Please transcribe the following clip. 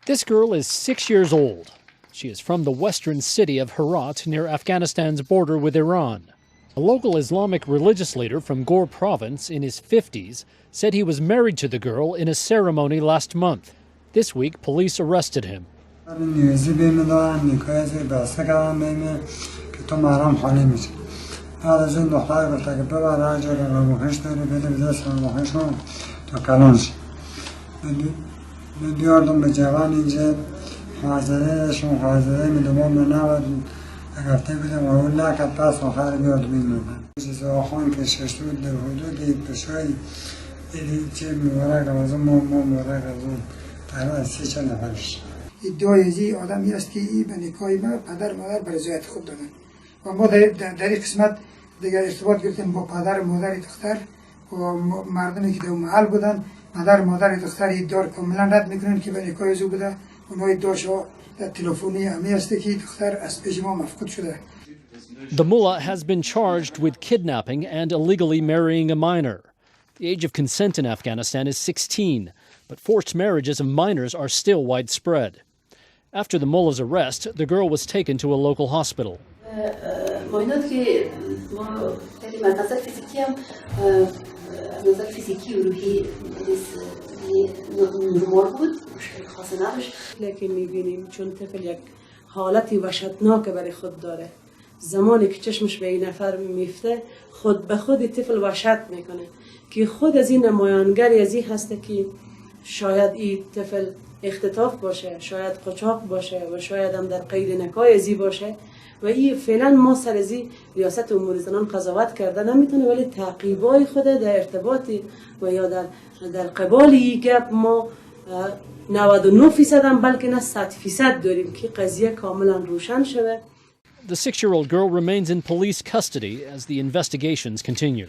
This girl is 6 years old. She is from the western city of Herat near Afghanistan's border with Iran. A local Islamic religious leader from Ghor province in his 50s said he was married to the girl in a ceremony last month. This week, police arrested him. ادعای آدمی است که این به نکاح ما پدر مادر به رضایت خود دادن و ما در این قسمت دیگر ارتباط گرفتیم با پدر مادر دختر و مردمی که در محل بودن. مادر دختر ادعا کاملا رد میکنن که به نکاح او بوده. اونها ادعاش در تلفنی همی است که دختر از پیش ما مفقود شده. The mullah has been charged with kidnapping and illegally marrying a minor. The age of consent in Afghanistan is 16, but forced marriages of minors are still widespread. After the mullah's arrest, the girl was taken to a local hospital. لیکن می‌بینیم چون طفل یک حالتی وحشتناک برای خود داره. زمانی که چشمش به این نفر میفته خود به خود طفل وحشت میکنه که خود از این نمایانگری از این هسته که شاید این طفل اختطاف باشه، شاید قاچاق باشه و شاید هم در قید نکاح ازی باشه و این فعلا ما سر ازی ریاست امور زنان قضاوت کرده نمیتونه، ولی تعقیبای خود در ارتباطی و یا در قبال این گپ ما 99% هم بلکه نه 100% داریم که قضیه کاملا روشن شده. The 6-year-old girl remains in police custody as the investigations continue.